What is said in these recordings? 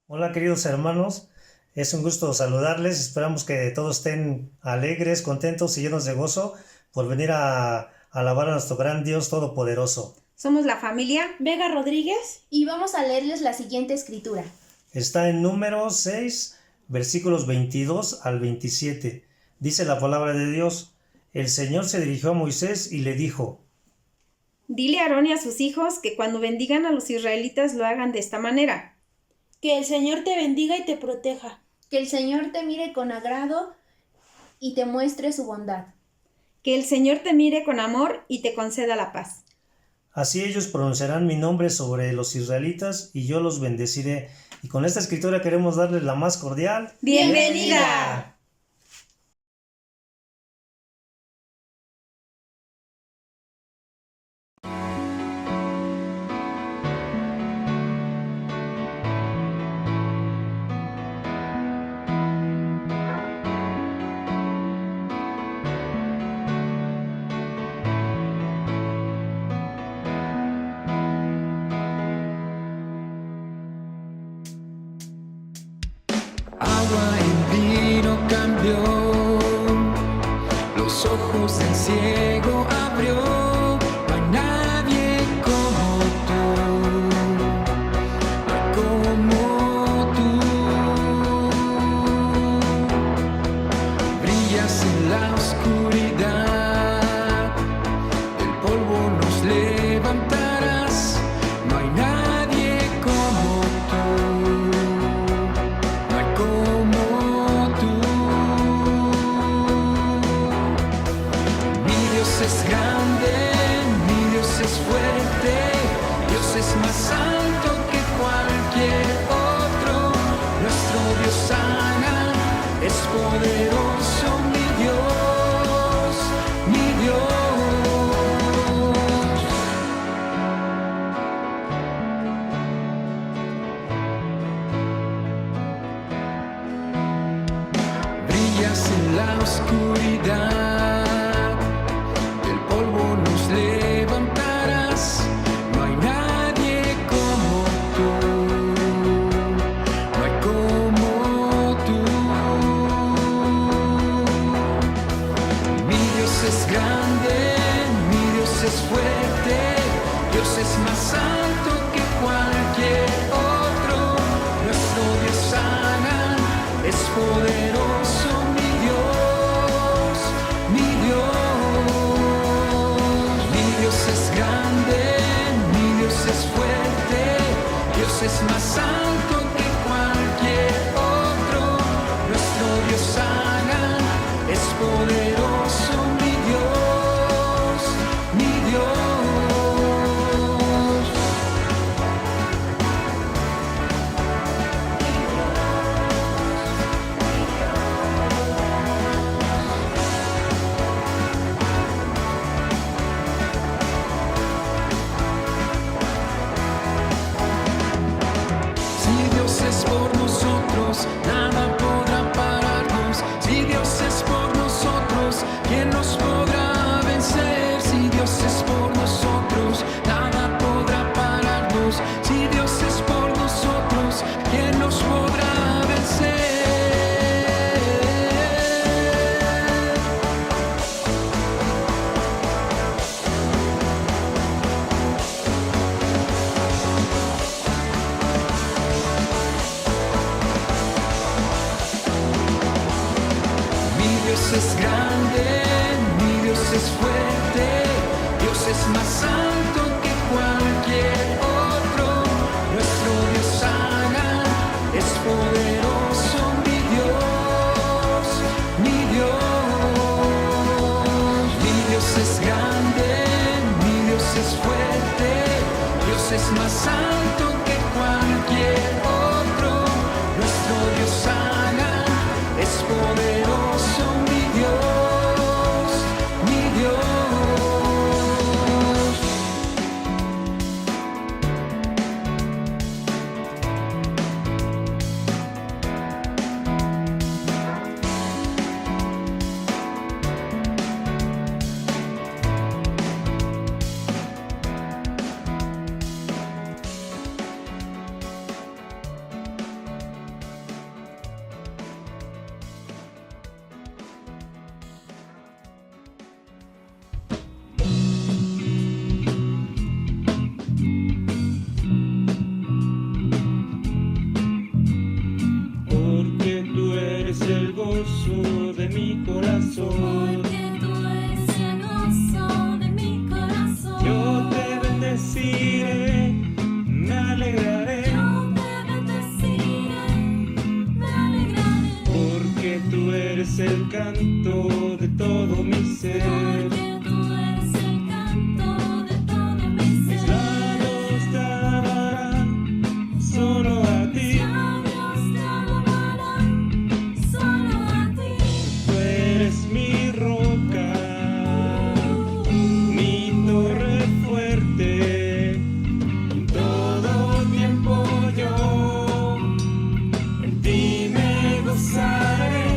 Hola queridos hermanos, es un gusto saludarles, esperamos que todos estén alegres, contentos y llenos de gozo por venir a alabar a nuestro gran Dios Todopoderoso. Somos la familia Vega Rodríguez y vamos a leerles la siguiente escritura. Está en Números 6, versículos 22 al 27. Dice la palabra de Dios: El Señor se dirigió a Moisés y le dijo: Dile a Aarón y a sus hijos que cuando bendigan a los israelitas lo hagan de esta manera. Que el Señor te bendiga y te proteja. Que el Señor te mire con agrado y te muestre su bondad. Que el Señor te mire con amor y te conceda la paz. Así ellos pronunciarán mi nombre sobre los israelitas y yo los bendeciré. Y con esta escritura queremos darles la más cordial ¡Bienvenida! Agua en vino cambió, los ojos del ciego abrió. No hay nadie como tú, no hay como tú. Brillas en la oscuridad, del polvo nos levantarás. No hay nadie como tú. No hay como tú. Mi Dios es grande, mi Dios es fuerte, Dios es más alto que cualquier otro. Nuestro Dios sana, es poderoso, mi Dios, mi Dios. Brillas en la oscuridad, del polvo nos levantarás. No hay nadie como tú, no hay como tú. Mi Dios es grande, mi Dios es fuerte, Dios es más alto que cualquier otro. Nuestro Dios sana, es poderoso, mi Dios, mi Dios. Mi Dios es grande, mi Dios es fuerte, Dios es más alto que cualquier otro. Nuestro Dios sana, es poderoso, mi Dios, mi Dios. Si Dios es por nosotros, nada podrá pararnos. Si Dios es por nosotros, ¿quién nos podrá vencer? Si Dios es por nosotros, nada podrá pararnos. Si Dios es por nosotros, ¿quién nos podrá vencer? Mi Dios es grande, mi Dios es fuerte, Dios es más alto que cualquier otro. Nuestro Dios sana, es poderoso, mi Dios, mi Dios. Mi Dios es grande, mi Dios es fuerte, Dios es más alto que cualquier otro. Nuestro Dios sana, es poderoso, mi Dios, mi Dios. bendeciré, me alegraré. Yo te bendeciré, me alegraré. Porque tú eres el canto de todo mi ser. Porque tú eres el canto de todo mi Mis ser. labios te alabarán, solo a ti. Mis labios te alabarán, solo a ti. Tú eres mi roca, mi torre fuerte. En todo tiempo yo en ti me gozaré.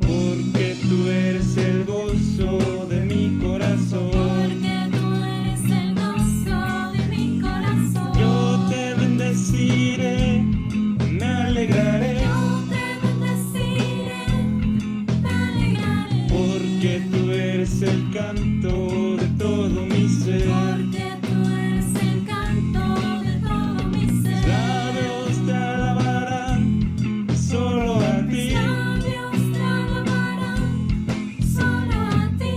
Porque tú eres el gozo de mi corazón. Porque tú eres el gozo de mi corazón. Yo te bendeciré, me alegraré. Yo te bendeciré, me alegraré. Porque tú eres el canto de todo mi ser. Porque tú eres el canto de todo mi Mis ser. labios te alabarán, solo a ti. Mis labios te alabarán, solo a ti.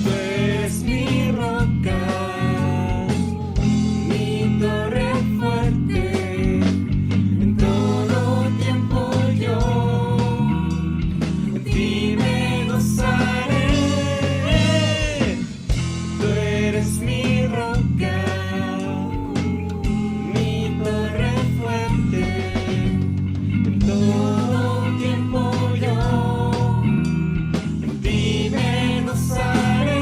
Tú eres mi roca, mi torre fuerte. En todo tiempo yo en ti me gozaré. Tú eres mi roca, mi torre fuerte. En todo tiempo yo en ti me gozaré.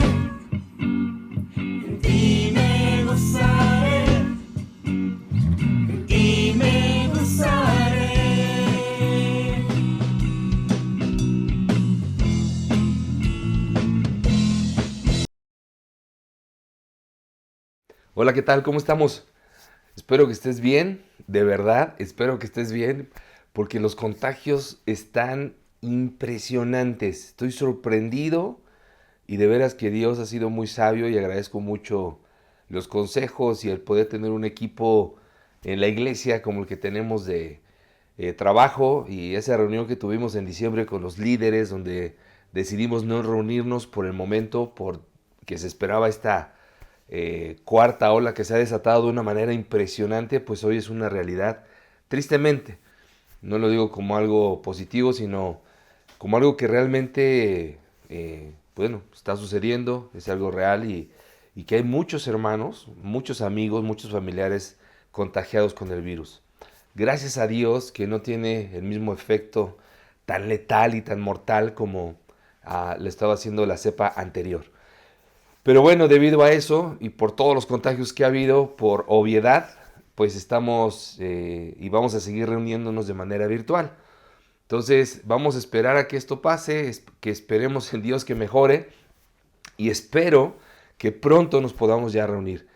En ti me gozaré. En ti me gozaré. Hola, ¿qué tal? ¿Cómo estamos? Espero que estés bien, de verdad, espero que estés bien, porque los contagios están impresionantes. Estoy sorprendido y de veras que Dios ha sido muy sabio y agradezco mucho los consejos y el poder tener un equipo en la iglesia como el que tenemos de trabajo y esa reunión que tuvimos en diciembre con los líderes donde decidimos no reunirnos por el momento porque se esperaba esta cuarta ola que se ha desatado de una manera impresionante, pues hoy es una realidad. Tristemente, no lo digo como algo positivo, sino como algo que realmente, bueno, está sucediendo, es algo real y que hay muchos hermanos, muchos amigos, muchos familiares contagiados con el virus. Gracias a Dios que no tiene el mismo efecto tan letal y tan mortal como le estaba haciendo la cepa anterior. Pero bueno, debido a eso y por todos los contagios que ha habido, por obviedad, pues estamos y vamos a seguir reuniéndonos de manera virtual. Entonces vamos a esperar a que esto pase, que esperemos en Dios que mejore y espero que pronto nos podamos ya reunir.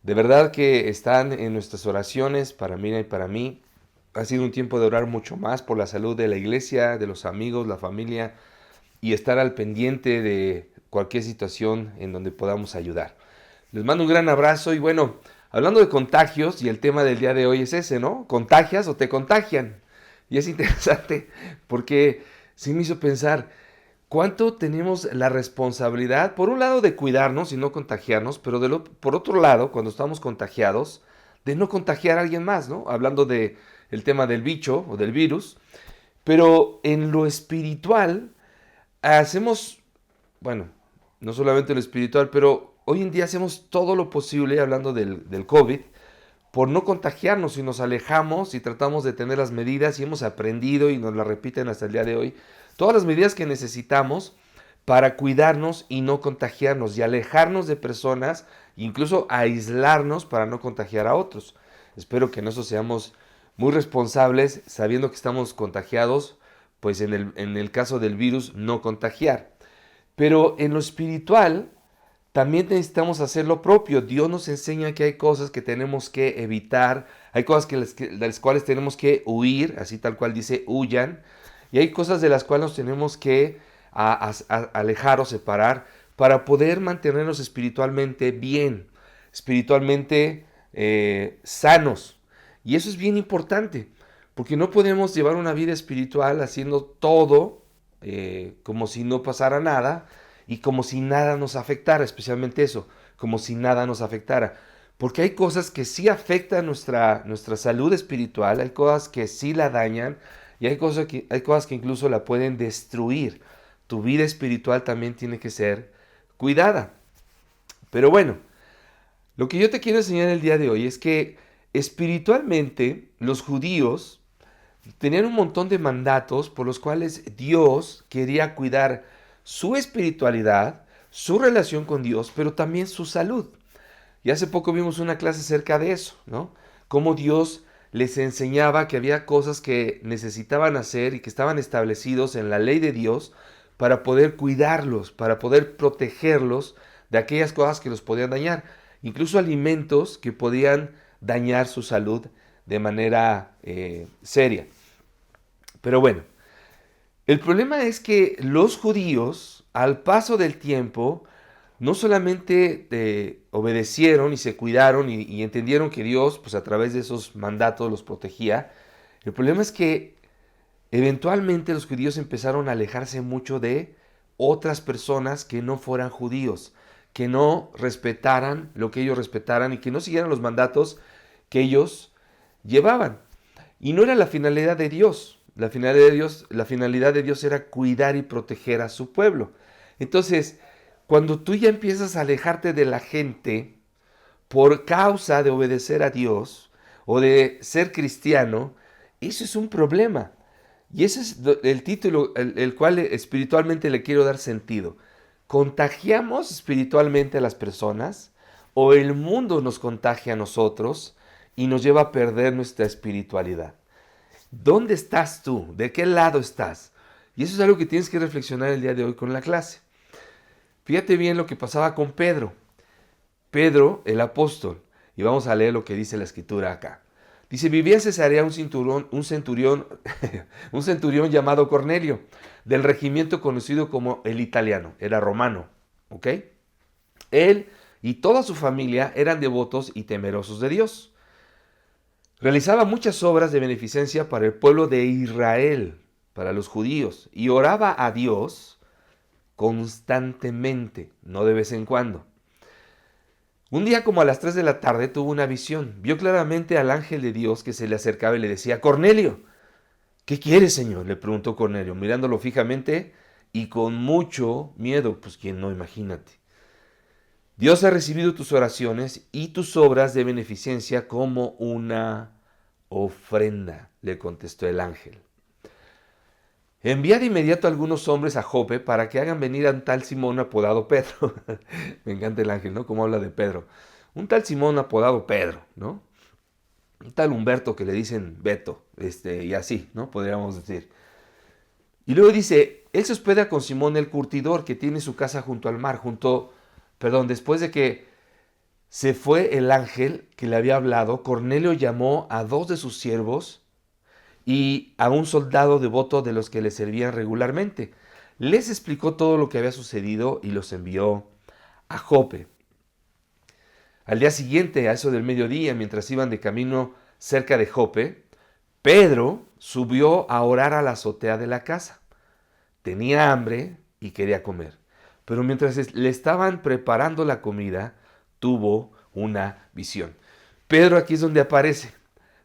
De verdad que están en nuestras oraciones para Mira y para mí. Ha sido un tiempo de orar mucho más por la salud de la iglesia, de los amigos, la familia y estar al pendiente de cualquier situación en donde podamos ayudar. Les mando un gran abrazo y bueno, hablando de contagios y el tema del día de hoy es ese, ¿no? ¿Contagias o te contagian? Y es interesante porque sí me hizo pensar cuánto tenemos la responsabilidad, por un lado, de cuidarnos y no contagiarnos, pero por otro lado, cuando estamos contagiados, de no contagiar a alguien más, ¿no? Hablando de el tema del bicho o del virus, pero en lo espiritual hacemos, bueno, no solamente lo espiritual, pero hoy en día hacemos todo lo posible, hablando del COVID, por no contagiarnos y nos alejamos y tratamos de tener las medidas y hemos aprendido y nos las repiten hasta el día de hoy, todas las medidas que necesitamos para cuidarnos y no contagiarnos y alejarnos de personas, incluso aislarnos para no contagiar a otros. Espero que en eso seamos muy responsables, sabiendo que estamos contagiados, pues en el caso del virus, no contagiar. Pero en lo espiritual también necesitamos hacer lo propio. Dios nos enseña que hay cosas que tenemos que evitar, hay cosas de las cuales tenemos que huir, así tal cual dice, huyan, y hay cosas de las cuales nos tenemos que alejar o separar para poder mantenernos espiritualmente bien, espiritualmente sanos. Y eso es bien importante, porque no podemos llevar una vida espiritual haciendo todo como si no pasara nada y como si nada nos afectara, especialmente eso, como si nada nos afectara. Porque hay cosas que sí afectan nuestra salud espiritual, hay cosas que sí la dañan y hay cosas que incluso la pueden destruir. Tu vida espiritual también tiene que ser cuidada. Pero bueno, lo que yo te quiero enseñar el día de hoy es que espiritualmente los judíos tenían un montón de mandatos por los cuales Dios quería cuidar su espiritualidad, su relación con Dios, pero también su salud. Y hace poco vimos una clase acerca de eso, ¿no? Cómo Dios les enseñaba que había cosas que necesitaban hacer y que estaban establecidos en la ley de Dios para poder cuidarlos, para poder protegerlos de aquellas cosas que los podían dañar, incluso alimentos que podían dañar su salud de manera seria. Pero bueno, el problema es que los judíos, al paso del tiempo, no solamente obedecieron y se cuidaron y entendieron que Dios, pues a través de esos mandatos los protegía. El problema es que eventualmente los judíos empezaron a alejarse mucho de otras personas que no fueran judíos, que no respetaran lo que ellos respetaran y que no siguieran los mandatos que ellos llevaban. Y no era la finalidad de Dios. La finalidad de Dios era cuidar y proteger a su pueblo. Entonces, cuando tú ya empiezas a alejarte de la gente por causa de obedecer a Dios o de ser cristiano, eso es un problema. Y ese es el título el cual espiritualmente le quiero dar sentido. ¿Contagiamos espiritualmente a las personas o el mundo nos contagia a nosotros y nos lleva a perder nuestra espiritualidad? ¿Dónde estás tú? ¿De qué lado estás? Y eso es algo que tienes que reflexionar el día de hoy con la clase. Fíjate bien lo que pasaba con Pedro. Pedro, el apóstol. Y vamos a leer lo que dice la escritura acá. Dice, vivía en Cesarea un centurión llamado Cornelio, del regimiento conocido como el italiano. Era romano, ¿ok? Él y toda su familia eran devotos y temerosos de Dios. Realizaba muchas obras de beneficencia para el pueblo de Israel, para los judíos, y oraba a Dios constantemente, no de vez en cuando. Un día como a las 3 de la tarde tuvo una visión. Vio claramente al ángel de Dios que se le acercaba y le decía, Cornelio, ¿qué quieres, Señor? Le preguntó Cornelio, mirándolo fijamente y con mucho miedo. Pues quién no, imagínate. Dios ha recibido tus oraciones y tus obras de beneficencia como una ofrenda, le contestó el ángel. Envía de inmediato a algunos hombres a Jope para que hagan venir a un tal Simón apodado Pedro. Me encanta el ángel, ¿no? Cómo habla de Pedro. Un tal Simón apodado Pedro, ¿no? Un tal Humberto que le dicen Beto, y así, ¿no? Podríamos decir. Y luego dice, él se hospeda con Simón el curtidor que tiene su casa junto al mar, después de que se fue el ángel que le había hablado, Cornelio llamó a 2 de sus siervos y a un soldado devoto de los que le servían regularmente. Les explicó todo lo que había sucedido y los envió a Jope. Al día siguiente, a eso del mediodía, mientras iban de camino cerca de Jope, Pedro subió a orar a la azotea de la casa. Tenía hambre y quería comer. Pero mientras le estaban preparando la comida, tuvo una visión. Pedro aquí es donde aparece,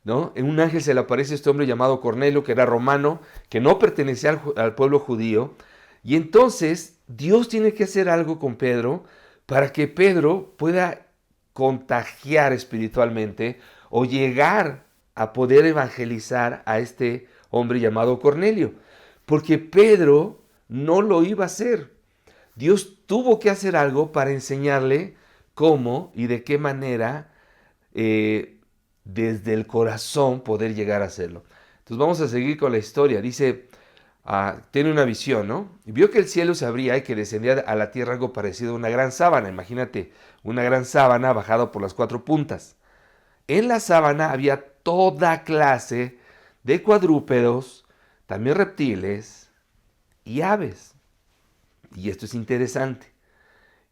¿no? En un ángel se le aparece este hombre llamado Cornelio, que era romano, que no pertenecía al pueblo judío. Y entonces Dios tiene que hacer algo con Pedro para que Pedro pueda contagiar espiritualmente o llegar a poder evangelizar a este hombre llamado Cornelio. Porque Pedro no lo iba a hacer. Dios tuvo que hacer algo para enseñarle cómo y de qué manera desde el corazón poder llegar a hacerlo. Entonces vamos a seguir con la historia. Dice, tiene una visión, ¿no? Y vio que el cielo se abría y que descendía a la tierra algo parecido a una gran sábana. Imagínate, una gran sábana bajada por las 4 puntas. En la sábana había toda clase de cuadrúpedos, también reptiles y aves. Y esto es interesante.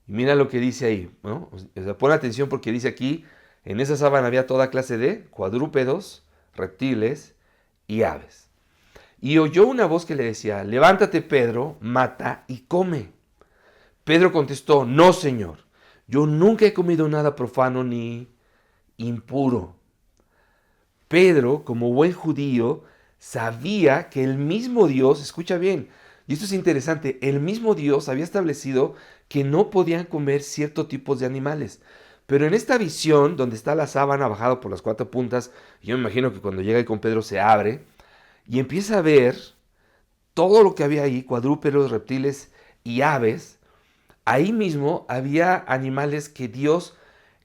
Y mira lo que dice ahí, ¿no? O sea, pon atención porque dice aquí, en esa sábana había toda clase de cuadrúpedos, reptiles y aves. Y oyó una voz que le decía, levántate Pedro, mata y come. Pedro contestó, no Señor, Yo nunca he comido nada profano ni impuro. Pedro, como buen judío, sabía que el mismo Dios, escucha bien, y esto es interesante, el mismo Dios había establecido que no podían comer ciertos tipos de animales. Pero en esta visión, donde está la sábana bajada por las 4 puntas, yo me imagino que cuando llega ahí con Pedro se abre y empieza a ver todo lo que había ahí, cuadrúpedos, reptiles y aves. Ahí mismo había animales que Dios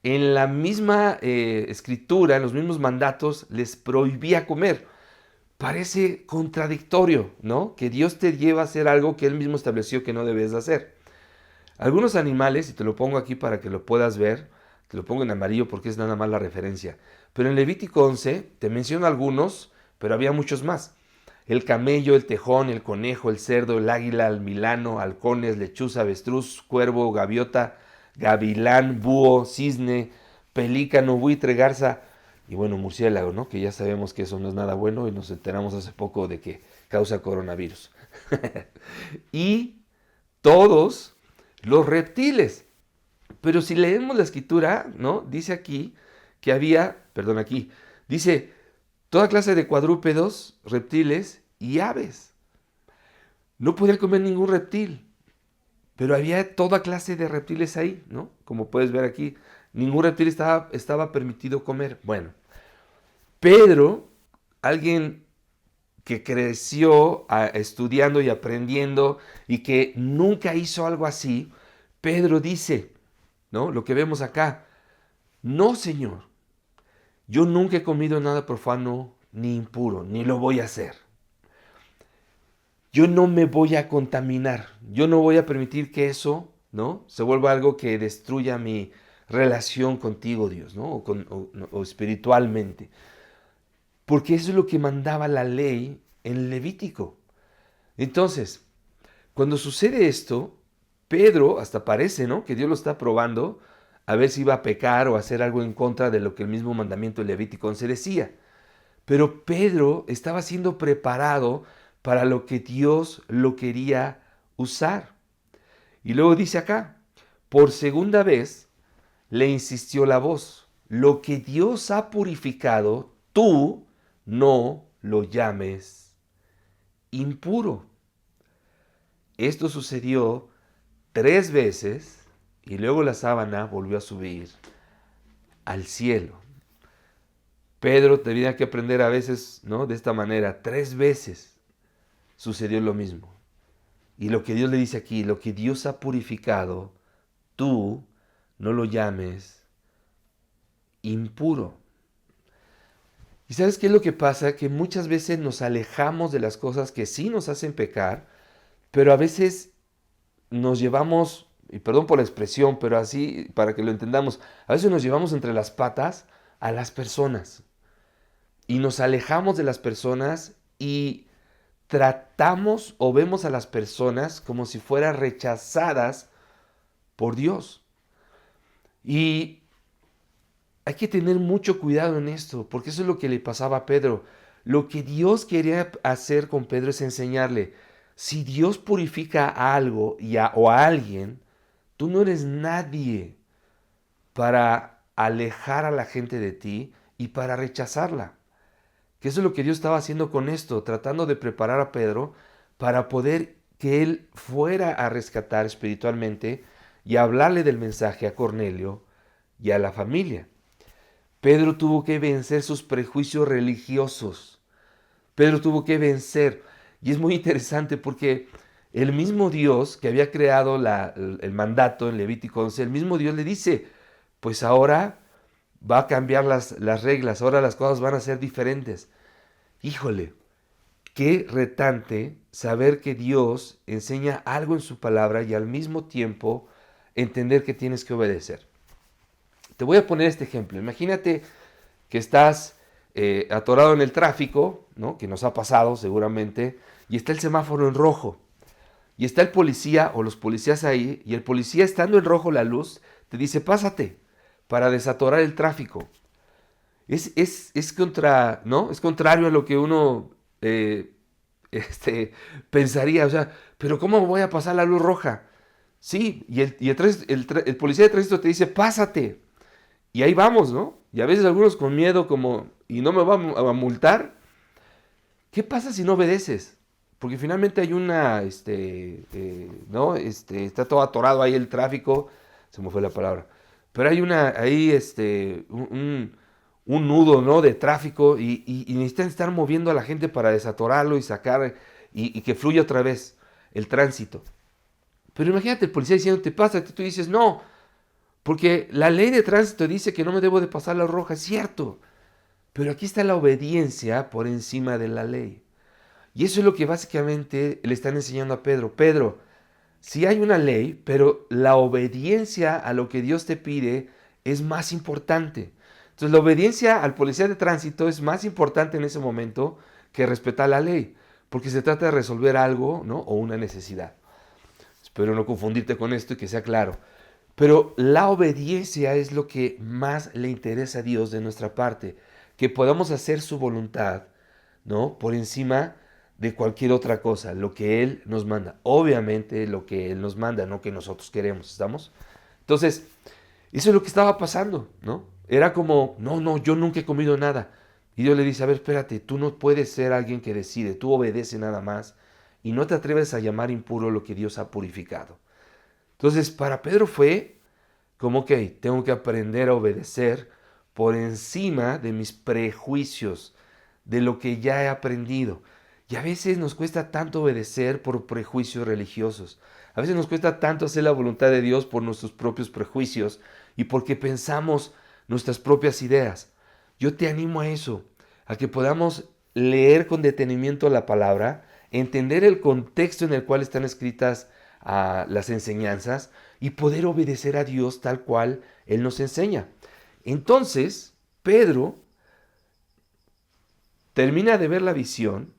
en la misma escritura, en los mismos mandatos, les prohibía comer. Parece contradictorio, ¿no? Que Dios te lleva a hacer algo que Él mismo estableció que no debes de hacer. Algunos animales, y te lo pongo aquí para que lo puedas ver, te lo pongo en amarillo porque es nada más la referencia. Pero en Levítico 11 te menciono algunos, pero había muchos más. El camello, el tejón, el conejo, el cerdo, el águila, el milano, halcones, lechuza, avestruz, cuervo, gaviota, gavilán, búho, cisne, pelícano, buitre, garza y bueno, murciélago, ¿no? Que ya sabemos que eso no es nada bueno y nos enteramos hace poco de que causa coronavirus. Y todos los reptiles. Pero si leemos la escritura, ¿no? Dice aquí que había, perdón, aquí, dice toda clase de cuadrúpedos, reptiles y aves. No podían comer ningún reptil, pero había toda clase de reptiles ahí, ¿no? Como puedes ver aquí, ningún reptil estaba permitido comer. Bueno, Pedro, alguien que creció estudiando y aprendiendo y que nunca hizo algo así, Pedro dice, ¿no? Lo que vemos acá, no, Señor, yo nunca he comido nada profano ni impuro, ni lo voy a hacer. Yo no me voy a contaminar, yo no voy a permitir que eso, ¿no? Se vuelva algo que destruya mi relación contigo, Dios, ¿no? O espiritualmente. Porque eso es lo que mandaba la ley en Levítico. Entonces, cuando sucede esto, Pedro hasta parece, ¿no? Que Dios lo está probando a ver si iba a pecar o hacer algo en contra de lo que el mismo mandamiento de Levítico 11 decía. Pero Pedro estaba siendo preparado para lo que Dios lo quería usar. Y luego dice acá, por segunda vez le insistió la voz, lo que Dios ha purificado, tú no lo llames impuro. Esto sucedió 3 veces y luego la sábana volvió a subir al cielo. Pedro tenía que aprender a veces, ¿no? De esta manera, 3 veces sucedió lo mismo. Y lo que Dios le dice aquí, lo que Dios ha purificado, tú no lo llames impuro. ¿Y sabes qué es lo que pasa? Que muchas veces nos alejamos de las cosas que sí nos hacen pecar, pero a veces nos llevamos, y perdón por la expresión, pero así para que lo entendamos, a veces nos llevamos entre las patas a las personas. Y nos alejamos de las personas y tratamos o vemos a las personas como si fueran rechazadas por Dios. Y hay que tener mucho cuidado en esto, porque eso es lo que le pasaba a Pedro. Lo que Dios quería hacer con Pedro es enseñarle, si Dios purifica a algo o a alguien, tú no eres nadie para alejar a la gente de ti y para rechazarla. Que eso es lo que Dios estaba haciendo con esto, tratando de preparar a Pedro para poder que él fuera a rescatar espiritualmente y a hablarle del mensaje a Cornelio y a la familia. Pedro tuvo que vencer sus prejuicios religiosos. Pedro tuvo que vencer. Y es muy interesante porque el mismo Dios que había creado el mandato en Levítico 11, el mismo Dios le dice, pues ahora va a cambiar las reglas, ahora las cosas van a ser diferentes. Híjole, qué retante saber que Dios enseña algo en su palabra y al mismo tiempo entender que tienes que obedecer. Te voy a poner este ejemplo. Imagínate que estás atorado en el tráfico, ¿no? Que nos ha pasado seguramente, y está el semáforo en rojo. Y está el policía o los policías ahí, y el policía estando en rojo la luz, te dice, pásate, para desatorar el tráfico. Es ¿no? Es contrario a lo que uno pensaría. O sea, pero ¿cómo voy a pasar la luz roja? Sí, y el policía de tránsito te dice, pásate. Y ahí vamos, ¿no? Y a veces algunos con miedo como, ¿y no me va a multar? ¿Qué pasa si no obedeces? Porque finalmente hay una, ¿no? Está todo atorado ahí el tráfico, se me fue la palabra. Pero hay un nudo, ¿no? De tráfico y necesitan estar moviendo a la gente para desatorarlo y sacar y que fluya otra vez el tránsito. Pero imagínate el policía diciéndote, pásate, tú dices, no, porque la ley de tránsito dice que no me debo de pasar la roja, es cierto. Pero aquí está la obediencia por encima de la ley. Y eso es lo que básicamente le están enseñando a Pedro. Pedro, sí hay una ley, pero la obediencia a lo que Dios te pide es más importante. Entonces la obediencia al policía de tránsito es más importante en ese momento que respetar la ley, porque se trata de resolver algo, ¿no? O una necesidad. Espero no confundirte con esto y que sea claro. Pero la obediencia es lo que más le interesa a Dios de nuestra parte, que podamos hacer su voluntad, ¿no? Por encima de cualquier otra cosa, lo que Él nos manda. Obviamente lo que Él nos manda, no que nosotros queremos, ¿estamos? Entonces, eso es lo que estaba pasando, ¿no? Era como, no, yo nunca he comido nada. Y Dios le dice, a ver, espérate, tú no puedes ser alguien que decide, tú obedece nada más y no te atreves a llamar impuro lo que Dios ha purificado. Entonces, para Pedro fue como que tengo que aprender a obedecer por encima de mis prejuicios, de lo que ya he aprendido. Y a veces nos cuesta tanto obedecer por prejuicios religiosos. A veces nos cuesta tanto hacer la voluntad de Dios por nuestros propios prejuicios y porque pensamos nuestras propias ideas. Yo te animo a eso, a que podamos leer con detenimiento la palabra, entender el contexto en el cual están escritas las enseñanzas y poder obedecer a Dios tal cual Él nos enseña. Entonces, Pedro termina de ver la visión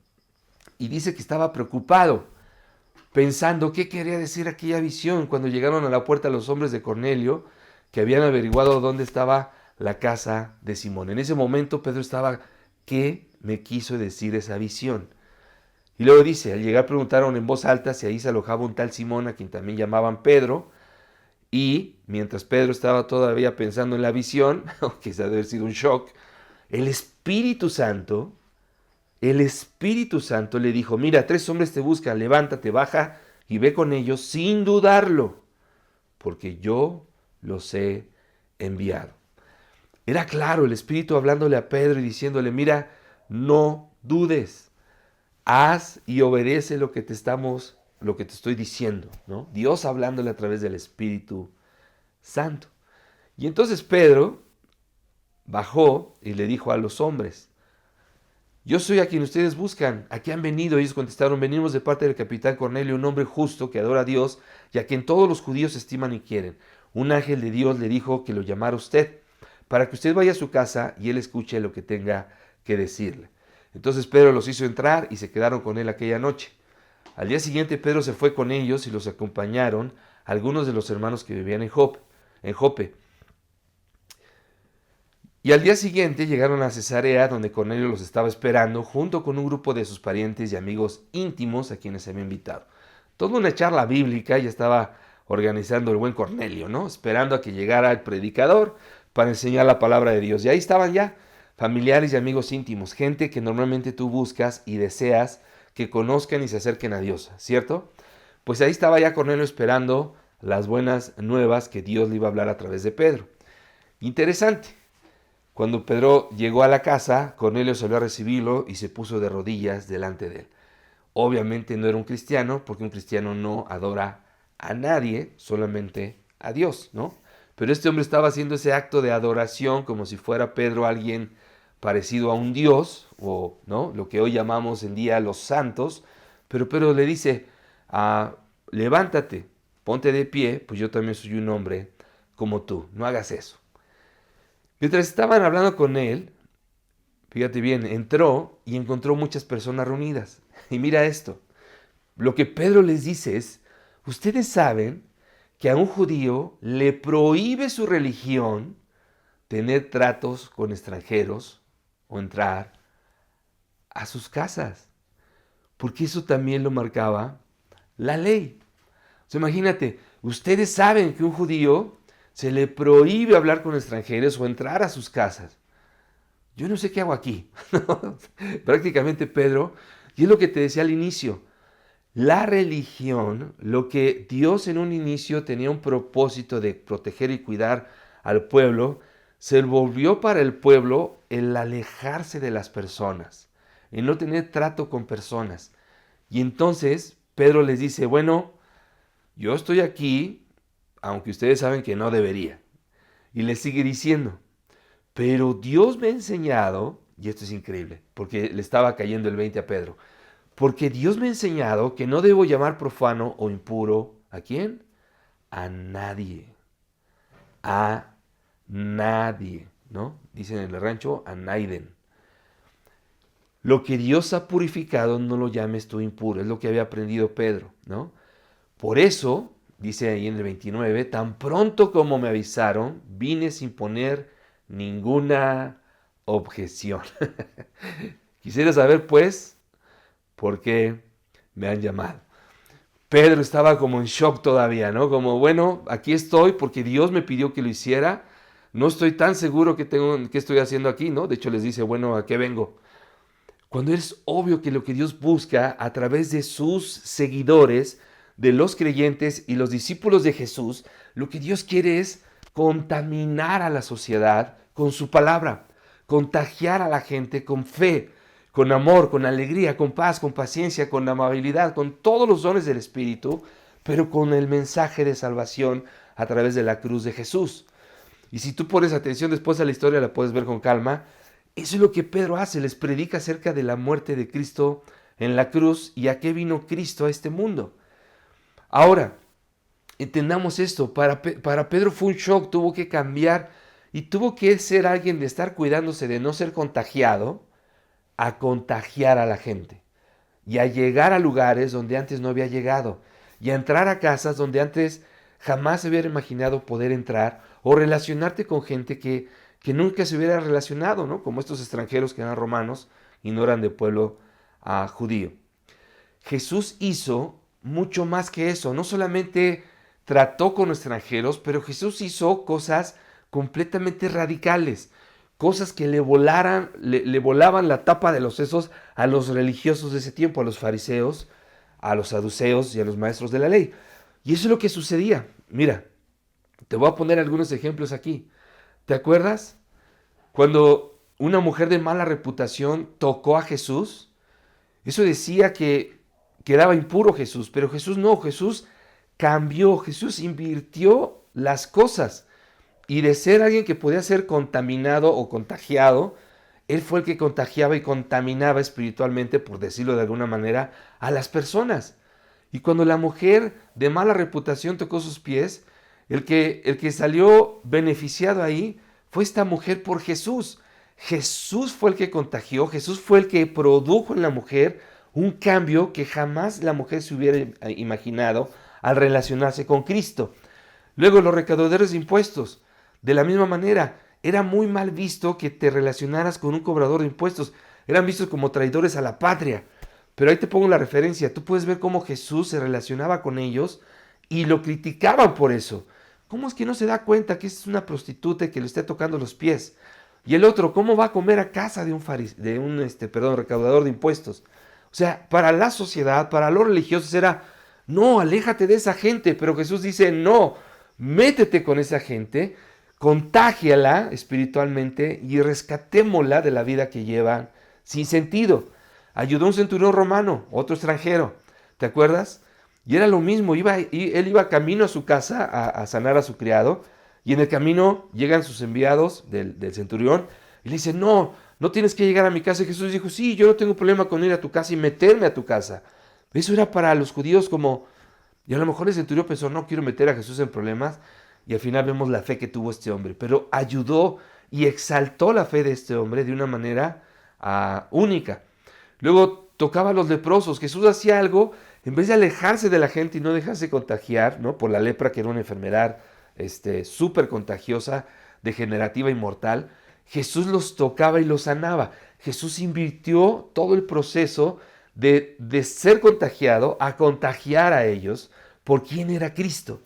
y dice que estaba preocupado, pensando qué quería decir aquella visión cuando llegaron a la puerta los hombres de Cornelio, que habían averiguado dónde estaba la casa de Simón. En ese momento Pedro estaba, ¿qué me quiso decir esa visión? Y luego dice, al llegar preguntaron en voz alta si ahí se alojaba un tal Simón, a quien también llamaban Pedro, y mientras Pedro estaba todavía pensando en la visión, que se debe haber sido un shock, el Espíritu Santo le dijo, mira, 3 hombres te buscan, levántate, baja y ve con ellos sin dudarlo, porque yo los he enviado. Era claro el Espíritu hablándole a Pedro y diciéndole, mira, no dudes, haz y obedece lo que te estoy diciendo, ¿no? Dios hablándole a través del Espíritu Santo. Y entonces Pedro bajó y le dijo a los hombres, yo soy a quien ustedes buscan, ¿a qué han venido? Ellos contestaron, venimos de parte del capitán Cornelio, un hombre justo que adora a Dios y a quien todos los judíos estiman y quieren. Un ángel de Dios le dijo que lo llamara usted, para que usted vaya a su casa y él escuche lo que tenga que decirle. Entonces Pedro los hizo entrar y se quedaron con él aquella noche. Al día siguiente Pedro se fue con ellos y los acompañaron algunos de los hermanos que vivían en Jope. Y al día siguiente llegaron a Cesarea, donde Cornelio los estaba esperando, junto con un grupo de sus parientes y amigos íntimos a quienes se había invitado. Toda una charla bíblica ya estaba organizando el buen Cornelio, ¿no? Esperando a que llegara el predicador para enseñar la palabra de Dios. Y ahí estaban ya familiares y amigos íntimos, gente que normalmente tú buscas y deseas que conozcan y se acerquen a Dios, ¿cierto? Pues ahí estaba ya Cornelio esperando las buenas nuevas que Dios le iba a hablar a través de Pedro. Interesante. Cuando Pedro llegó a la casa, Cornelio salió a recibirlo y se puso de rodillas delante de él. Obviamente no era un cristiano, porque un cristiano no adora a nadie, solamente a Dios, ¿no? Pero este hombre estaba haciendo ese acto de adoración como si fuera Pedro alguien parecido a un Dios, o ¿no? Lo que hoy llamamos en día los santos. Pero Pedro le dice, levántate, ponte de pie, pues yo también soy un hombre como tú, no hagas eso. Mientras estaban hablando con él, fíjate bien, entró y encontró muchas personas reunidas. Y mira esto, lo que Pedro les dice es, ustedes saben que a un judío le prohíbe su religión tener tratos con extranjeros o entrar a sus casas, porque eso también lo marcaba la ley. O sea, imagínate, Ustedes saben que a un judío se le prohíbe hablar con extranjeros o entrar a sus casas. Yo no sé qué hago aquí. Prácticamente Pedro, y es lo que te decía al inicio, la religión, lo que Dios en un inicio tenía un propósito de proteger y cuidar al pueblo, se volvió para el pueblo el alejarse de las personas, el no tener trato con personas. Y entonces Pedro les dice, bueno, yo estoy aquí, aunque ustedes saben que no debería. Y les sigue diciendo, pero Dios me ha enseñado, y esto es increíble, porque le estaba cayendo el 20 a Pedro, porque Dios me ha enseñado que no debo llamar profano o impuro, ¿a quién? A nadie. A nadie, ¿no? Dicen en el rancho, a naiden. Lo que Dios ha purificado no lo llames tú impuro, es lo que había aprendido Pedro, ¿no? Por eso, dice ahí en el 29, tan pronto como me avisaron, vine sin poner ninguna objeción. Quisiera saber, pues, por qué me han llamado. Pedro estaba como en shock todavía, ¿no? Como, bueno, aquí estoy porque Dios me pidió que lo hiciera. No estoy tan seguro que estoy haciendo aquí, ¿no? De hecho, les dice, bueno, ¿a qué vengo? Cuando es obvio que lo que Dios busca a través de sus seguidores, de los creyentes y los discípulos de Jesús, lo que Dios quiere es contaminar a la sociedad con su palabra, contagiar a la gente con fe, con amor, con alegría, con paz, con paciencia, con amabilidad, con todos los dones del Espíritu, pero con el mensaje de salvación a través de la cruz de Jesús. Y si tú pones atención después a la historia, la puedes ver con calma. Eso es lo que Pedro hace, les predica acerca de la muerte de Cristo en la cruz y a qué vino Cristo a este mundo. Ahora, entendamos esto, para Pedro fue un shock, tuvo que cambiar y tuvo que ser alguien de estar cuidándose de no ser contagiado, a contagiar a la gente y a llegar a lugares donde antes no había llegado y a entrar a casas donde antes jamás se hubiera imaginado poder entrar o relacionarte con gente que nunca se hubiera relacionado, ¿no? Como estos extranjeros que eran romanos y no eran de pueblo judío. Jesús hizo mucho más que eso, no solamente trató con extranjeros, pero Jesús hizo cosas completamente radicales, cosas que le volaban la tapa de los sesos a los religiosos de ese tiempo, a los fariseos, a los saduceos y a los maestros de la ley. Y eso es lo que sucedía. Mira, te voy a poner algunos ejemplos aquí. ¿Te acuerdas cuando una mujer de mala reputación tocó a Jesús? Eso decía que quedaba impuro Jesús, pero Jesús no, Jesús cambió, Jesús invirtió las cosas. Y de ser alguien que podía ser contaminado o contagiado, Él fue el que contagiaba y contaminaba espiritualmente, por decirlo de alguna manera, a las personas. Y cuando la mujer de mala reputación tocó sus pies, el que salió beneficiado ahí fue esta mujer por Jesús. Jesús fue el que contagió, Jesús fue el que produjo en la mujer un cambio que jamás la mujer se hubiera imaginado al relacionarse con Cristo. Luego los recaudadores de impuestos. De la misma manera, era muy mal visto que te relacionaras con un cobrador de impuestos. Eran vistos como traidores a la patria. Pero ahí te pongo la referencia. Tú puedes ver cómo Jesús se relacionaba con ellos y lo criticaban por eso. ¿Cómo es que no se da cuenta que es una prostituta y que le esté tocando los pies? Y el otro, ¿cómo va a comer a casa de un recaudador de impuestos? O sea, para la sociedad, para los religiosos era, no, aléjate de esa gente. Pero Jesús dice, no, métete con esa gente, contágiala espiritualmente y rescatémosla de la vida que llevan sin sentido. Ayudó a un centurión romano, otro extranjero, ¿te acuerdas? Y era lo mismo, él iba camino a su casa a sanar a su criado, y en el camino llegan sus enviados del centurión, y le dicen, no tienes que llegar a mi casa. Y Jesús dijo, sí, yo no tengo problema con ir a tu casa y meterme a tu casa. Eso era para los judíos como, y a lo mejor el centurión pensó, no quiero meter a Jesús en problemas, y al final vemos la fe que tuvo este hombre, pero ayudó y exaltó la fe de este hombre de una manera única. Luego tocaba a los leprosos. Jesús hacía algo, en vez de alejarse de la gente y no dejarse contagiar, ¿no? Por la lepra, que era una enfermedad súper contagiosa, degenerativa y mortal, Jesús los tocaba y los sanaba. Jesús invirtió todo el proceso de ser contagiado a contagiar a ellos por quién era Cristo.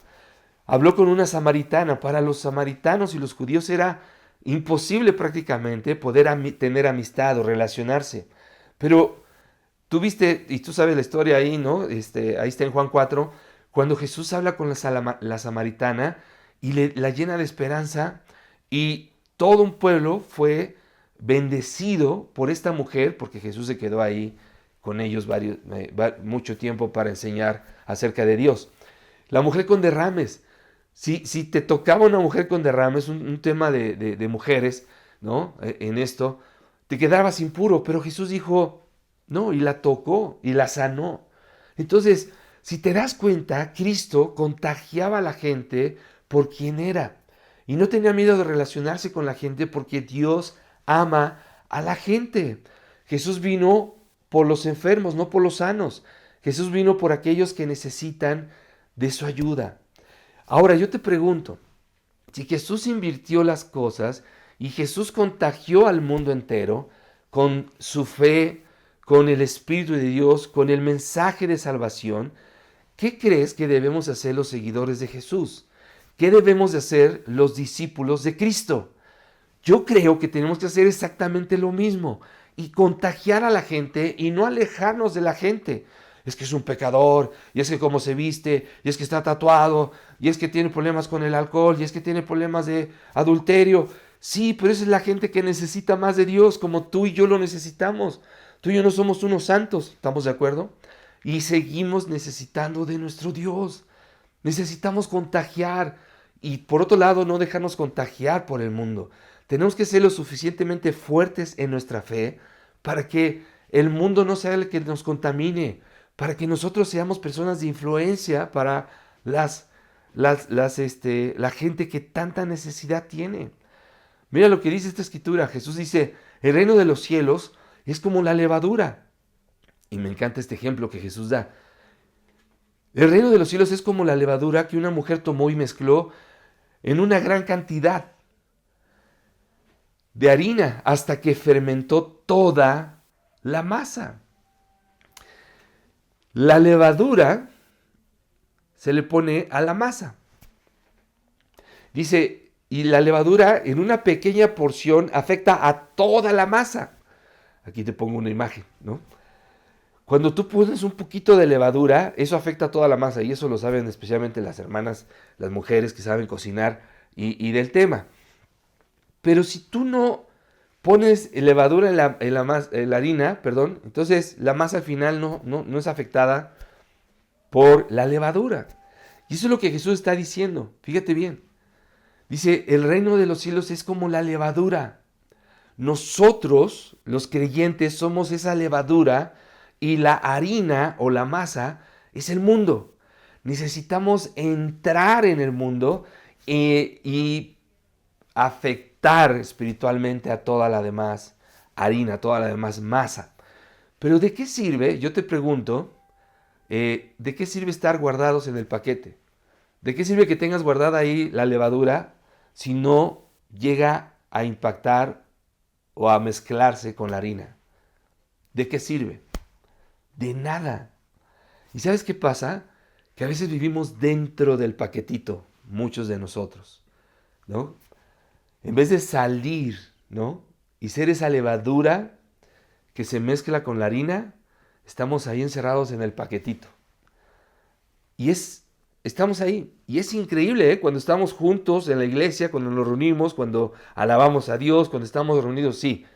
habló con una samaritana. Para los samaritanos y los judíos era imposible prácticamente poder tener amistad o relacionarse. Pero tú viste, y tú sabes la historia ahí, ¿no? Ahí está en Juan 4, cuando Jesús habla con la samaritana y la llena de esperanza, y todo un pueblo fue bendecido por esta mujer, porque Jesús se quedó ahí con ellos mucho tiempo para enseñar acerca de Dios. La mujer con derrames. Si te tocaba una mujer con derrames, un tema de mujeres, ¿no? En esto, te quedabas impuro, pero Jesús dijo, no, y la tocó y la sanó. Entonces, si te das cuenta, Cristo contagiaba a la gente por quien era. Y no tenía miedo de relacionarse con la gente porque Dios ama a la gente. Jesús vino por los enfermos, no por los sanos. Jesús vino por aquellos que necesitan de su ayuda. Ahora yo te pregunto, si Jesús invirtió las cosas y Jesús contagió al mundo entero con su fe, con el Espíritu de Dios, con el mensaje de salvación, ¿qué crees que debemos hacer los seguidores de Jesús? ¿Qué debemos de hacer los discípulos de Cristo? Yo creo que tenemos que hacer exactamente lo mismo y contagiar a la gente y no alejarnos de la gente. Es que es un pecador, y es que cómo se viste, y es que está tatuado, y es que tiene problemas con el alcohol, y es que tiene problemas de adulterio. Sí, pero esa es la gente que necesita más de Dios, como tú y yo lo necesitamos. Tú y yo no somos unos santos, ¿estamos de acuerdo? Y seguimos necesitando de nuestro Dios. Necesitamos contagiar, y por otro lado, no dejarnos contagiar por el mundo. Tenemos que ser lo suficientemente fuertes en nuestra fe para que el mundo no sea el que nos contamine, para que nosotros seamos personas de influencia para la gente que tanta necesidad tiene. Mira lo que dice esta escritura. Jesús dice, el reino de los cielos es como la levadura. Y me encanta este ejemplo que Jesús da. El reino de los cielos es como la levadura que una mujer tomó y mezcló en una gran cantidad de harina hasta que fermentó toda la masa. La levadura se le pone a la masa. Dice, y la levadura en una pequeña porción afecta a toda la masa. Aquí te pongo una imagen, ¿no? Cuando tú pones un poquito de levadura, eso afecta a toda la masa, y eso lo saben especialmente las hermanas, las mujeres que saben cocinar y del tema. Pero si tú no pones levadura en la harina, entonces la masa al final no es afectada por la levadura. Y eso es lo que Jesús está diciendo. Fíjate bien. Dice, el reino de los cielos es como la levadura. Nosotros, los creyentes, somos esa levadura y la harina o la masa es el mundo. Necesitamos entrar en el mundo y afectar espiritualmente a toda la demás harina, toda la demás masa. Pero ¿de qué sirve? Yo te pregunto, ¿de qué sirve estar guardados en el paquete? ¿De qué sirve que tengas guardada ahí la levadura si no llega a impactar o a mezclarse con la harina? ¿De qué sirve? De nada. ¿Y sabes qué pasa? Que a veces vivimos dentro del paquetito, muchos de nosotros, ¿no? En vez de salir, ¿no? Y ser esa levadura que se mezcla con la harina, estamos ahí encerrados en el paquetito. Estamos ahí. Y es increíble, ¿eh? Cuando estamos juntos en la iglesia, cuando nos reunimos, cuando alabamos a Dios, cuando estamos reunidos, sí.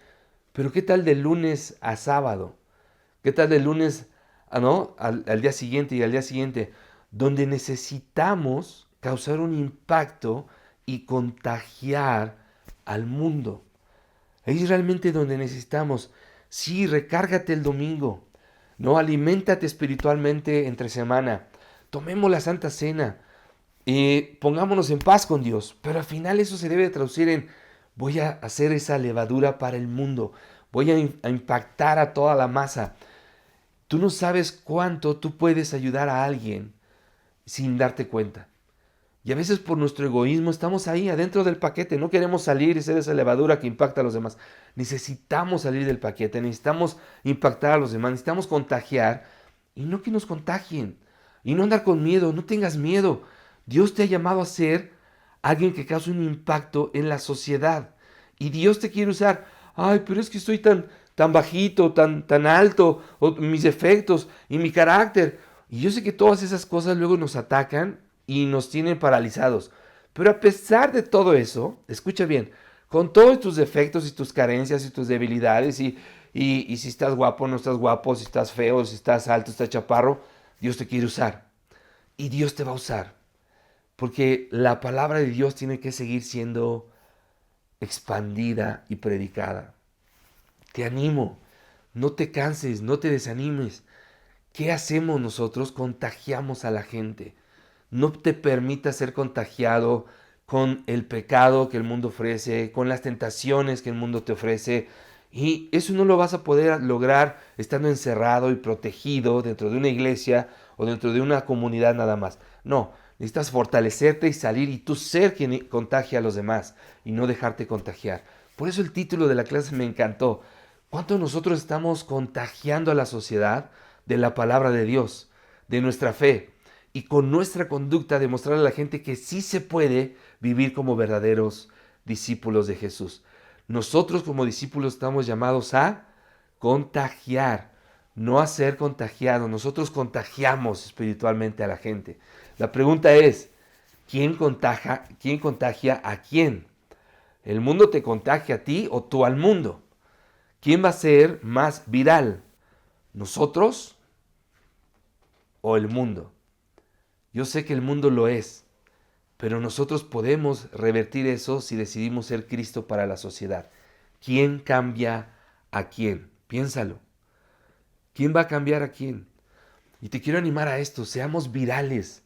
Pero ¿qué tal de lunes a sábado? ¿Qué tal de lunes al día siguiente y al día siguiente? Donde necesitamos causar un impacto y contagiar al mundo. Ahí es realmente donde necesitamos. Sí, recárgate el domingo, ¿no? Aliméntate espiritualmente entre semana. Tomemos la Santa Cena. Pongámonos en paz con Dios. Pero al final eso se debe traducir en voy a hacer esa levadura para el mundo. Voy a impactar a toda la masa. Tú no sabes cuánto tú puedes ayudar a alguien sin darte cuenta. Y a veces por nuestro egoísmo estamos ahí adentro del paquete. No queremos salir y ser esa levadura que impacta a los demás. Necesitamos salir del paquete. Necesitamos impactar a los demás. Necesitamos contagiar. Y no que nos contagien. Y no andar con miedo. No tengas miedo. Dios te ha llamado a ser alguien que cause un impacto en la sociedad. Y Dios te quiere usar. Ay, pero es que estoy tan bajito, tan alto, o mis defectos y mi carácter. Y yo sé que todas esas cosas luego nos atacan y nos tienen paralizados. Pero a pesar de todo eso, escucha bien, con todos tus defectos y tus carencias y tus debilidades y si estás guapo, no estás guapo, si estás feo, si estás alto, estás chaparro, Dios te quiere usar. Y Dios te va a usar. Porque la palabra de Dios tiene que seguir siendo expandida y predicada. Te animo, no te canses, no te desanimes. ¿Qué hacemos nosotros? Contagiamos a la gente. No te permitas ser contagiado con el pecado que el mundo ofrece, con las tentaciones que el mundo te ofrece. Y eso no lo vas a poder lograr estando encerrado y protegido dentro de una iglesia o dentro de una comunidad nada más. No, necesitas fortalecerte y salir y tú ser quien contagie a los demás y no dejarte contagiar. Por eso el título de la clase me encantó. ¿Cuánto nosotros estamos contagiando a la sociedad de la palabra de Dios, de nuestra fe? Y con nuestra conducta demostrarle a la gente que sí se puede vivir como verdaderos discípulos de Jesús. Nosotros como discípulos estamos llamados a contagiar, no a ser contagiados. Nosotros contagiamos espiritualmente a la gente. La pregunta es, ¿quién contagia a quién? ¿El mundo te contagia a ti o tú al mundo? ¿Quién va a ser más viral? ¿Nosotros o el mundo? Yo sé que el mundo lo es, pero nosotros podemos revertir eso si decidimos ser Cristo para la sociedad. ¿Quién cambia a quién? Piénsalo. ¿Quién va a cambiar a quién? Y te quiero animar a esto, seamos virales.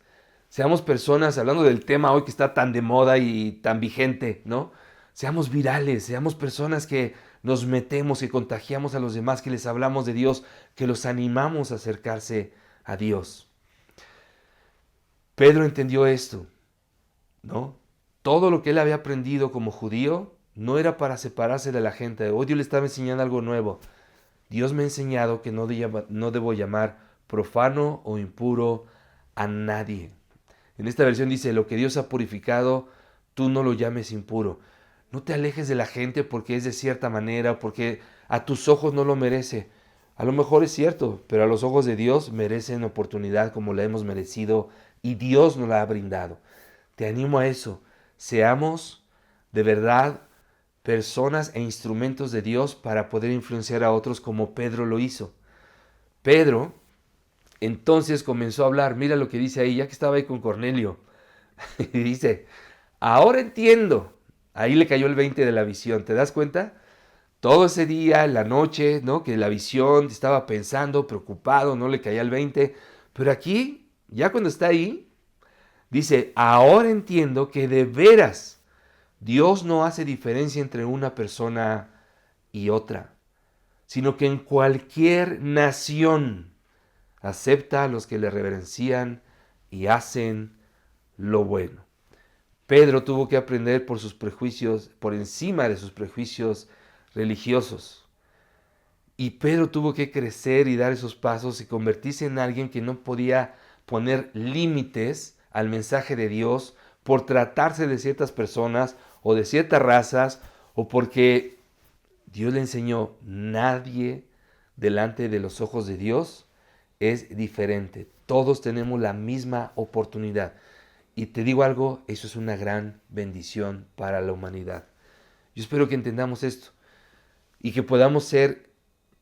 Seamos personas, hablando del tema hoy que está tan de moda y tan vigente, ¿no? Seamos virales, seamos personas que nos metemos, que contagiamos a los demás, que les hablamos de Dios, que los animamos a acercarse a Dios. Pedro entendió esto, ¿no? Todo lo que él había aprendido como judío no era para separarse de la gente. Hoy Dios le estaba enseñando algo nuevo. Dios me ha enseñado que no debo llamar profano o impuro a nadie. En esta versión dice, lo que Dios ha purificado, tú no lo llames impuro. No te alejes de la gente porque es de cierta manera, porque a tus ojos no lo merece. A lo mejor es cierto, pero a los ojos de Dios merecen oportunidad como la hemos merecido y Dios nos la ha brindado. Te animo a eso. Seamos de verdad personas e instrumentos de Dios para poder influenciar a otros como Pedro lo hizo. Pedro entonces comenzó a hablar. Mira lo que dice ahí, ya que estaba ahí con Cornelio. Y dice, ahora entiendo. Ahí le cayó el 20 de la visión. ¿Te das cuenta? Todo ese día, en la noche, ¿no? Que la visión estaba pensando, preocupado, no le caía el 20. Pero aquí, ya cuando está ahí, dice, ahora entiendo que de veras Dios no hace diferencia entre una persona y otra, sino que en cualquier nación acepta a los que le reverencian y hacen lo bueno. Pedro tuvo que aprender por sus prejuicios, por encima de sus prejuicios religiosos. Y Pedro tuvo que crecer y dar esos pasos y convertirse en alguien que no podía poner límites al mensaje de Dios por tratarse de ciertas personas o de ciertas razas o porque Dios le enseñó, nadie delante de los ojos de Dios es diferente. Todos tenemos la misma oportunidad. Y te digo algo, eso es una gran bendición para la humanidad. Yo espero que entendamos esto y que podamos ser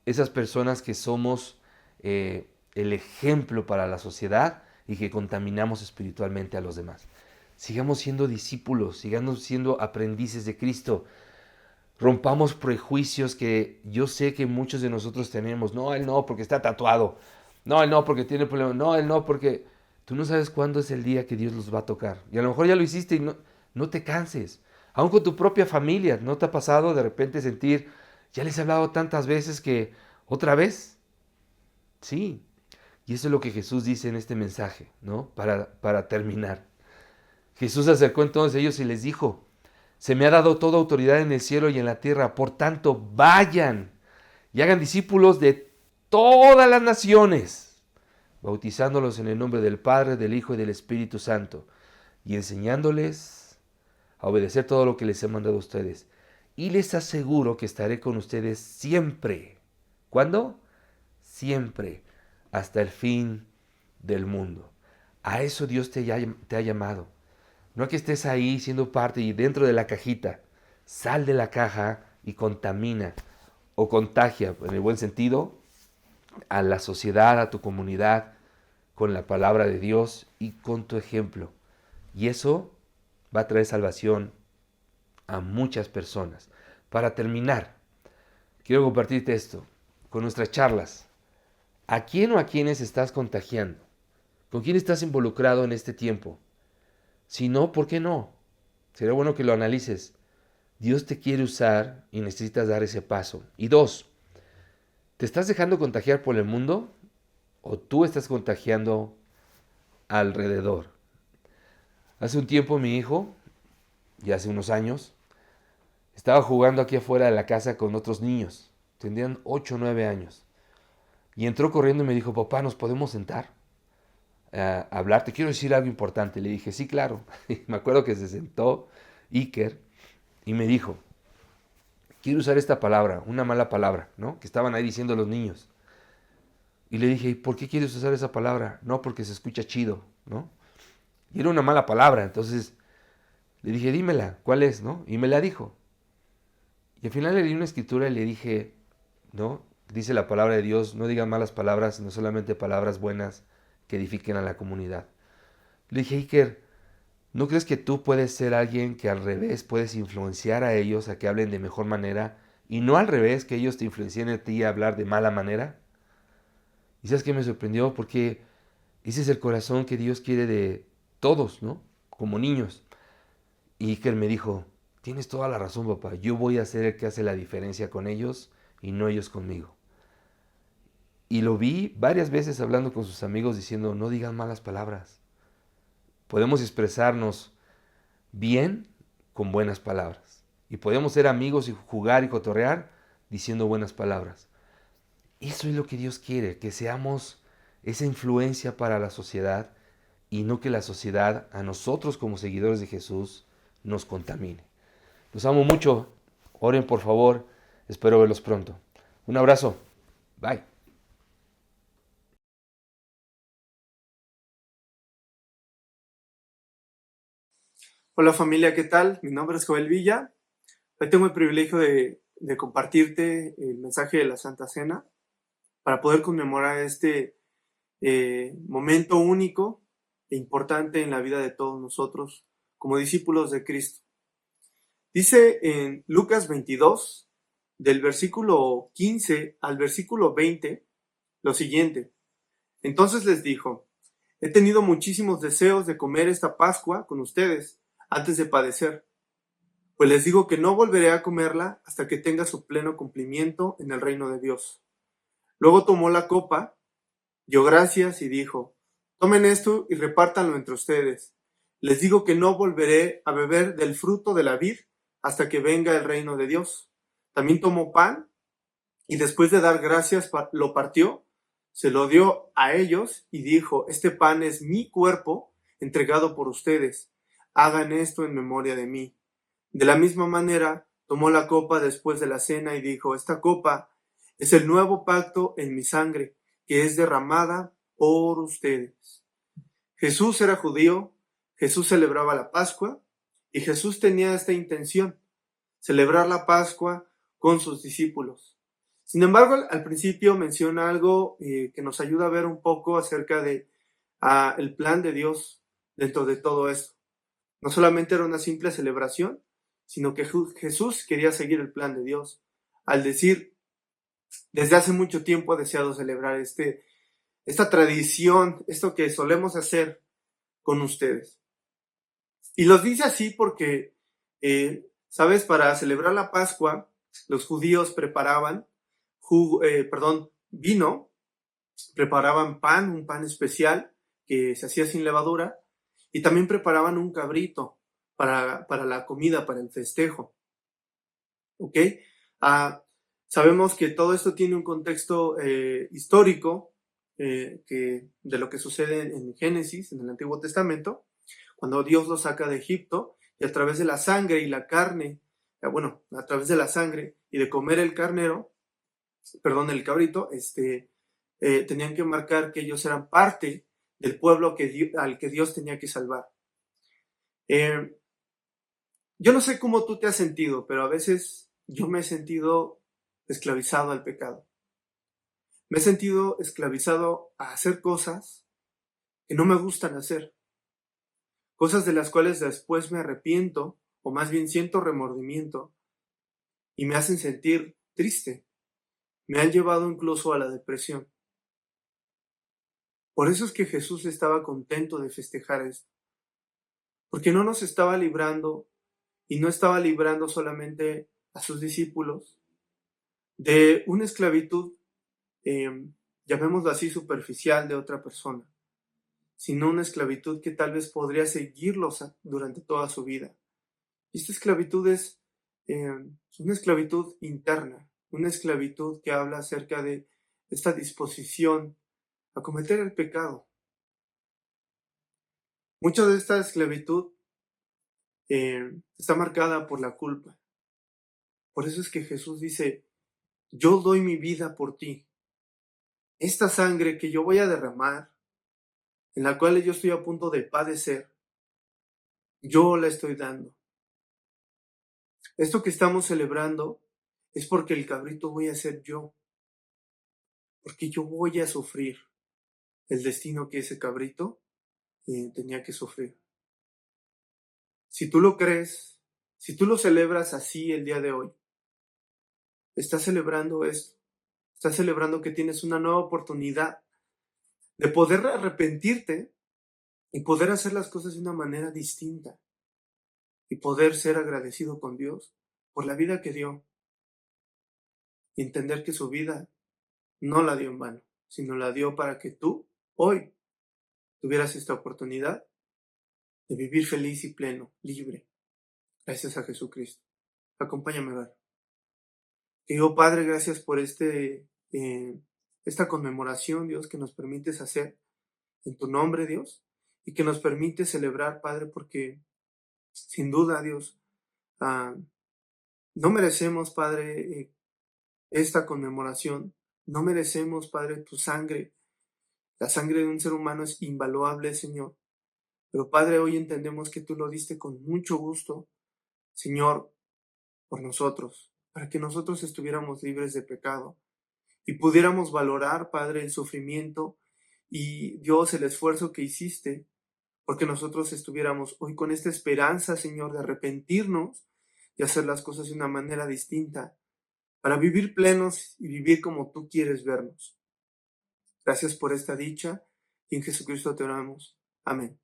esas personas que somos el ejemplo para la sociedad y que contaminamos espiritualmente a los demás. Sigamos siendo discípulos, sigamos siendo aprendices de Cristo. Rompamos prejuicios que yo sé que muchos de nosotros tenemos. No, él no porque está tatuado. No, él no porque tiene problemas. No, él no porque... Tú no sabes cuándo es el día que Dios los va a tocar. Y a lo mejor ya lo hiciste y no te canses. Aún con tu propia familia, ¿no te ha pasado de repente sentir, ya les he hablado tantas veces que otra vez? Sí. Y eso es lo que Jesús dice en este mensaje, ¿no? Para terminar. Jesús se acercó entonces a ellos y les dijo, se me ha dado toda autoridad en el cielo y en la tierra, por tanto, vayan y hagan discípulos de todas las naciones, bautizándolos en el nombre del Padre, del Hijo y del Espíritu Santo, y enseñándoles a obedecer todo lo que les he mandado a ustedes. Y les aseguro que estaré con ustedes siempre. ¿Cuándo? Siempre, hasta el fin del mundo. A eso Dios te ha llamado. No a que estés ahí siendo parte y dentro de la cajita. Sal de la caja y contamina o contagia, en el buen sentido, a la sociedad, a tu comunidad, con la palabra de Dios y con tu ejemplo. Y eso va a traer salvación a muchas personas. Para terminar, quiero compartirte esto con nuestras charlas. ¿A quién o a quiénes estás contagiando? ¿Con quién estás involucrado en este tiempo? Si no, ¿por qué no? Sería bueno que lo analices. Dios te quiere usar y necesitas dar ese paso. Y 2, ¿te estás dejando contagiar por el mundo o tú estás contagiando alrededor? Hace un tiempo mi hijo, y hace unos años, estaba jugando aquí afuera de la casa con otros niños. Tendrían 8 o 9 años. Y entró corriendo y me dijo, papá, ¿nos podemos sentar a hablar? Te quiero decir algo importante. Le dije, sí, claro. Y me acuerdo que se sentó Iker y me dijo, quiero usar esta palabra, una mala palabra, ¿no? Que estaban ahí diciendo los niños. Y le dije, ¿por qué quieres usar esa palabra? No, porque se escucha chido, ¿no? Y era una mala palabra, entonces le dije, dímela, ¿cuál es, no? Y me la dijo. Y al final le di una escritura y le dije, ¿no? Dice la palabra de Dios, no digan malas palabras, sino solamente palabras buenas que edifiquen a la comunidad. Le dije, Iker, ¿no crees que tú puedes ser alguien que al revés puedes influenciar a ellos a que hablen de mejor manera y no al revés, que ellos te influencien a ti a hablar de mala manera? Y ¿sabes qué me sorprendió? Porque ese es el corazón que Dios quiere de todos, ¿no? Como niños. Y Iker me dijo, tienes toda la razón, papá, yo voy a ser el que hace la diferencia con ellos y no ellos conmigo. Y lo vi varias veces hablando con sus amigos diciendo, no digan malas palabras. Podemos expresarnos bien con buenas palabras. Y podemos ser amigos y jugar y cotorrear diciendo buenas palabras. Eso es lo que Dios quiere, que seamos esa influencia para la sociedad y no que la sociedad a nosotros como seguidores de Jesús nos contamine. Los amo mucho. Oren por favor. Espero verlos pronto. Un abrazo. Bye. Hola familia, ¿qué tal? Mi nombre es Joel Villa. Hoy tengo el privilegio de compartirte el mensaje de la Santa Cena para poder conmemorar este momento único e importante en la vida de todos nosotros como discípulos de Cristo. Dice en Lucas 22, del versículo 15 al versículo 20, lo siguiente. Entonces les dijo, he tenido muchísimos deseos de comer esta Pascua con ustedes antes de padecer, pues les digo que no volveré a comerla hasta que tenga su pleno cumplimiento en el reino de Dios. Luego tomó la copa, dio gracias y dijo, tomen esto y repártanlo entre ustedes. Les digo que no volveré a beber del fruto de la vid hasta que venga el reino de Dios. También tomó pan y después de dar gracias lo partió, se lo dio a ellos y dijo, este pan es mi cuerpo entregado por ustedes. Hagan esto en memoria de mí. De la misma manera, tomó la copa después de la cena y dijo, esta copa es el nuevo pacto en mi sangre, que es derramada por ustedes. Jesús era judío, Jesús celebraba la Pascua y Jesús tenía esta intención, celebrar la Pascua con sus discípulos. Sin embargo, al principio menciona algo que nos ayuda a ver un poco acerca de el plan de Dios dentro de todo esto. No solamente era una simple celebración, sino que Jesús quería seguir el plan de Dios. Al decir, desde hace mucho tiempo he deseado celebrar esta tradición, esto que solemos hacer con ustedes. Y los dice así porque, ¿sabes? Para celebrar la Pascua, los judíos preparaban vino, preparaban pan, un pan especial que se hacía sin levadura, y también preparaban un cabrito para la comida, para el festejo. ¿Ok? Sabemos que todo esto tiene un contexto histórico de lo que sucede en Génesis, en el Antiguo Testamento, cuando Dios los saca de Egipto y a través de la sangre y la carne, a través de la sangre y de comer el el cabrito, tenían que marcar que ellos eran parte del pueblo al que Dios tenía que salvar. Yo no sé cómo tú te has sentido, pero a veces yo me he sentido esclavizado al pecado. Me he sentido esclavizado a hacer cosas que no me gustan hacer. Cosas de las cuales después me arrepiento, o más bien siento remordimiento, y me hacen sentir triste. Me han llevado incluso a la depresión. Por eso es que Jesús estaba contento de festejar esto. Porque no nos estaba librando, y no estaba librando solamente a sus discípulos de una esclavitud, llamémoslo así, superficial de otra persona, sino una esclavitud que tal vez podría seguirlos durante toda su vida. Y esta esclavitud es una esclavitud interna, una esclavitud que habla acerca de esta disposición a cometer el pecado. Mucha de esta esclavitud está marcada por la culpa. Por eso es que Jesús dice, yo doy mi vida por ti. Esta sangre que yo voy a derramar, en la cual yo estoy a punto de padecer, yo la estoy dando. Esto que estamos celebrando es porque el cabrito voy a ser yo, porque yo voy a sufrir el destino que ese cabrito tenía que sufrir. Si tú lo crees, si tú lo celebras así el día de hoy, estás celebrando esto, estás celebrando que tienes una nueva oportunidad de poder arrepentirte y poder hacer las cosas de una manera distinta y poder ser agradecido con Dios por la vida que dio y entender que su vida no la dio en vano, sino la dio para que tú hoy tuvieras esta oportunidad de vivir feliz y pleno, libre, gracias a Jesucristo. Acompáñame a ver. Querido Padre, gracias por esta conmemoración, Dios, que nos permites hacer en tu nombre, Dios, y que nos permite celebrar, Padre, porque sin duda, Dios, no merecemos, Padre, esta conmemoración, no merecemos, Padre, tu sangre. La sangre de un ser humano es invaluable, Señor, pero Padre, hoy entendemos que tú lo diste con mucho gusto, Señor, por nosotros, para que nosotros estuviéramos libres de pecado y pudiéramos valorar, Padre, el sufrimiento y Dios, el esfuerzo que hiciste, porque nosotros estuviéramos hoy con esta esperanza, Señor, de arrepentirnos y hacer las cosas de una manera distinta, para vivir plenos y vivir como tú quieres vernos. Gracias por esta dicha y en Jesucristo te oramos. Amén.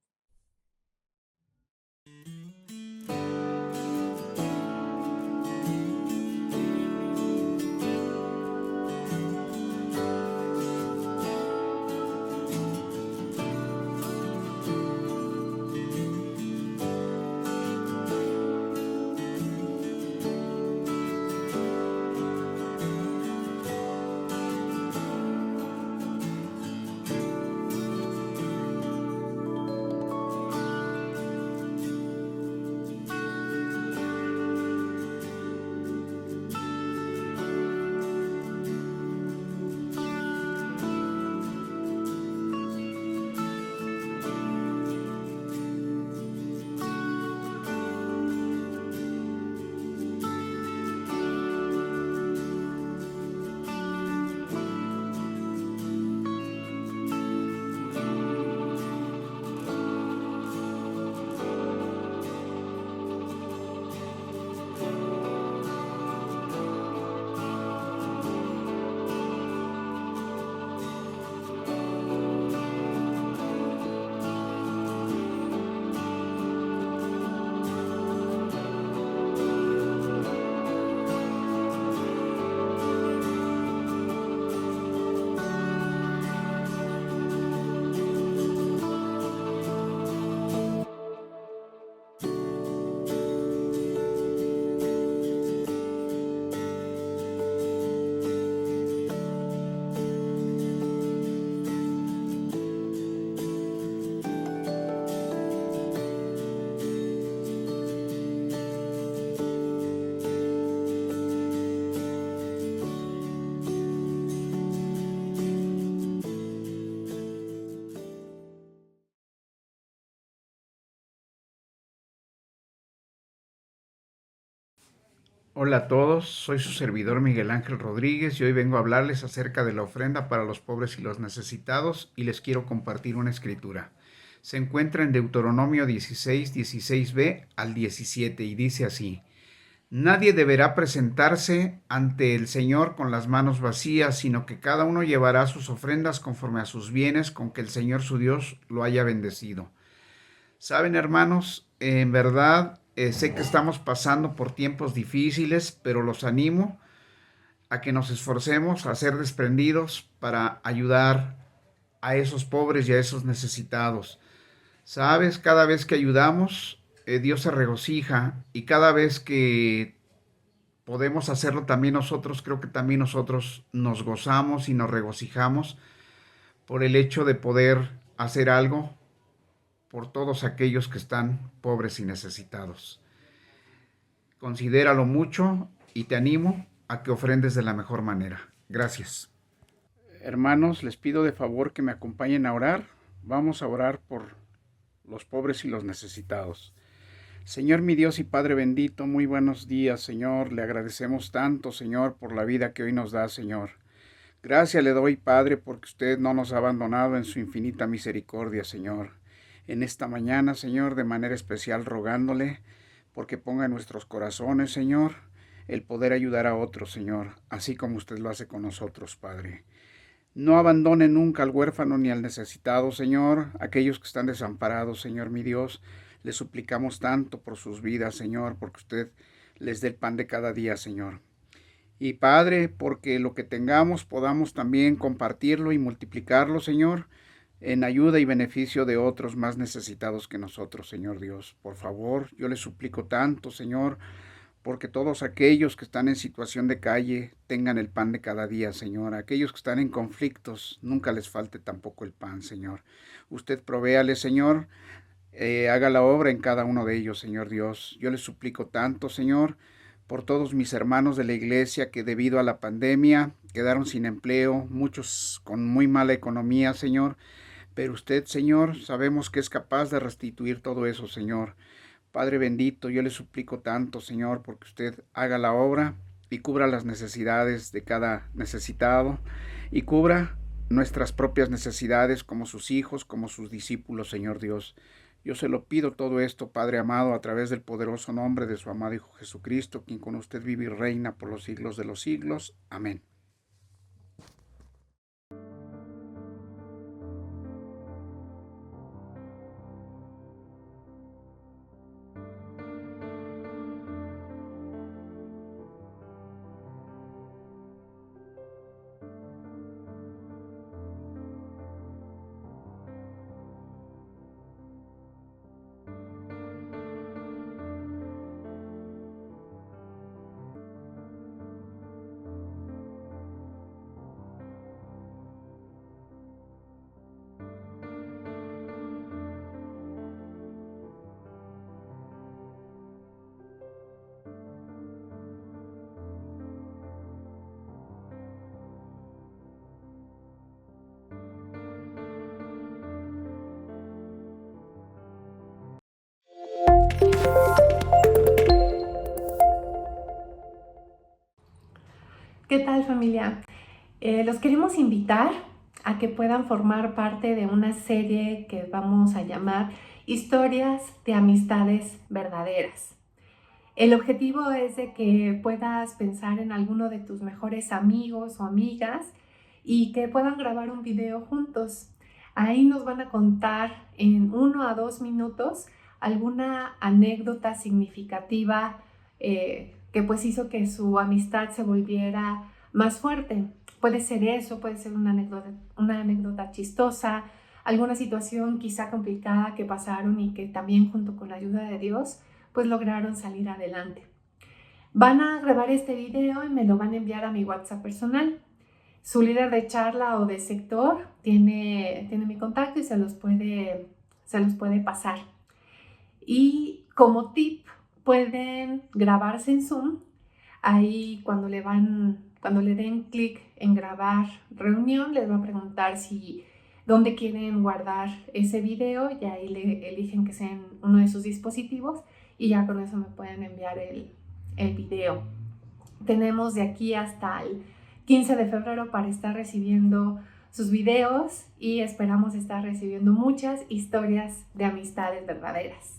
Hola a todos, soy su servidor Miguel Ángel Rodríguez y hoy vengo a hablarles acerca de la ofrenda para los pobres y los necesitados y les quiero compartir una escritura. Se encuentra en Deuteronomio 16, 16b al 17 y dice así: Nadie deberá presentarse ante el Señor con las manos vacías, sino que cada uno llevará sus ofrendas conforme a sus bienes con que el Señor su Dios lo haya bendecido. Saben, hermanos, en verdad sé que estamos pasando por tiempos difíciles, pero los animo a que nos esforcemos a ser desprendidos para ayudar a esos pobres y a esos necesitados. Sabes, cada vez que ayudamos, Dios se regocija, y cada vez que podemos hacerlo también nosotros, creo que también nosotros nos gozamos y nos regocijamos por el hecho de poder hacer algo por todos aquellos que están pobres y necesitados. Considéralo mucho y te animo a que ofrendes de la mejor manera. Gracias. Hermanos, les pido de favor que me acompañen a orar. Vamos a orar por los pobres y los necesitados. Señor, mi Dios y Padre bendito, muy buenos días, Señor. Le agradecemos tanto, Señor, por la vida que hoy nos da, Señor. Gracias le doy, Padre, porque usted no nos ha abandonado en su infinita misericordia, Señor. En esta mañana, Señor, de manera especial rogándole porque ponga en nuestros corazones, Señor, el poder ayudar a otros, Señor, así como usted lo hace con nosotros, Padre. No abandone nunca al huérfano ni al necesitado, Señor, aquellos que están desamparados, Señor, mi Dios. Le suplicamos tanto por sus vidas, Señor, porque usted les dé el pan de cada día, Señor. Y Padre, porque lo que tengamos podamos también compartirlo y multiplicarlo, Señor, en ayuda y beneficio de otros más necesitados que nosotros, Señor Dios. Por favor, yo les suplico tanto, Señor, porque todos aquellos que están en situación de calle tengan el pan de cada día, Señor. Aquellos que están en conflictos, nunca les falte tampoco el pan, Señor. Usted provéale, Señor, haga la obra en cada uno de ellos, Señor Dios. Yo les suplico tanto, Señor, por todos mis hermanos de la iglesia que debido a la pandemia quedaron sin empleo, muchos con muy mala economía, Señor. Pero usted, Señor, sabemos que es capaz de restituir todo eso, Señor. Padre bendito, yo le suplico tanto, Señor, porque usted haga la obra y cubra las necesidades de cada necesitado y cubra nuestras propias necesidades como sus hijos, como sus discípulos, Señor Dios. Yo se lo pido todo esto, Padre amado, a través del poderoso nombre de su amado Hijo Jesucristo, quien con usted vive y reina por los siglos de los siglos. Amén. ¿Qué tal, familia? Los queremos invitar a que puedan formar parte de una serie que vamos a llamar Historias de Amistades Verdaderas. El objetivo es de que puedas pensar en alguno de tus mejores amigos o amigas y que puedan grabar un video juntos. Ahí nos van a contar en 1 a 2 minutos alguna anécdota significativa que pues hizo que su amistad se volviera más fuerte. Puede ser eso, puede ser una anécdota chistosa, alguna situación quizá complicada que pasaron y que también junto con la ayuda de Dios pues lograron salir adelante. Van a grabar este video y me lo van a enviar a mi WhatsApp personal. Su líder de charla o de sector tiene mi contacto y se los puede pasar. Y como tip, pueden grabarse en Zoom. Ahí cuando le den clic en grabar reunión, les va a preguntar dónde quieren guardar ese video y ahí le eligen que sea en uno de sus dispositivos y ya con eso me pueden enviar el video. Tenemos de aquí hasta el 15 de febrero para estar recibiendo sus videos y esperamos estar recibiendo muchas historias de amistades verdaderas.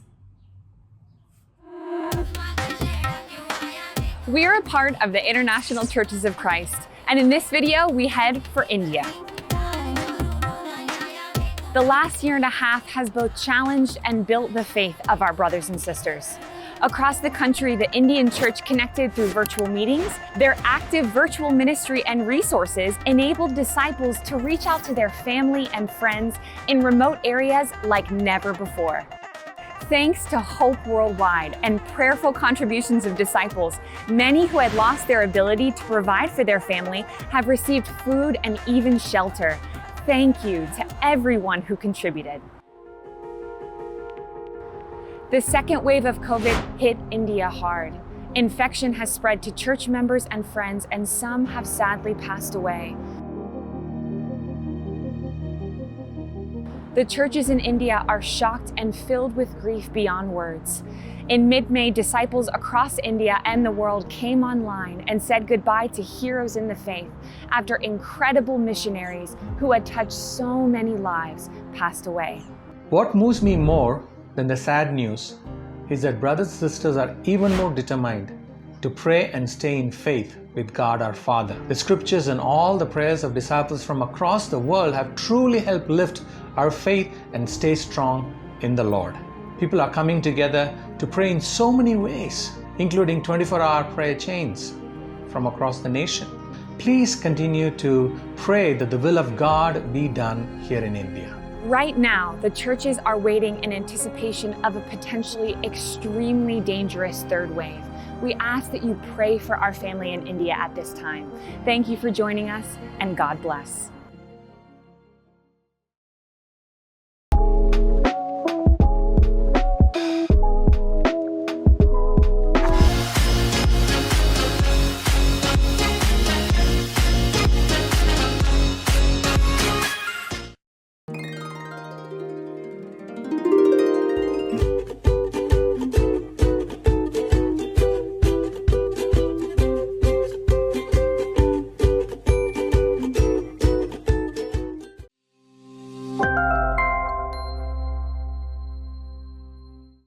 We are a part of the International Churches of Christ, and in this video, we head for India. The last year and a half has both challenged and built the faith of our brothers and sisters. Across the country, the Indian Church connected through virtual meetings. Their active virtual ministry and resources enabled disciples to reach out to their family and friends in remote areas like never before. Thanks to Hope Worldwide and prayerful contributions of disciples, many who had lost their ability to provide for their family have received food and even shelter. Thank you to everyone who contributed. The second wave of COVID hit India hard. Infection has spread to church members and friends, and some have sadly passed away. The churches in India are shocked and filled with grief beyond words. In mid-May, disciples across India and the world came online and said goodbye to heroes in the faith after incredible missionaries who had touched so many lives passed away. What moves me more than the sad news is that brothers and sisters are even more determined to pray and stay in faith with God our Father. The scriptures and all the prayers of disciples from across the world have truly helped lift our faith and stay strong in the Lord. People are coming together to pray in so many ways, including 24-hour prayer chains from across the nation. Please continue to pray that the will of God be done here in India. Right now, the churches are waiting in anticipation of a potentially extremely dangerous third wave. We ask that you pray for our family in India at this time. Thank you for joining us, and God bless.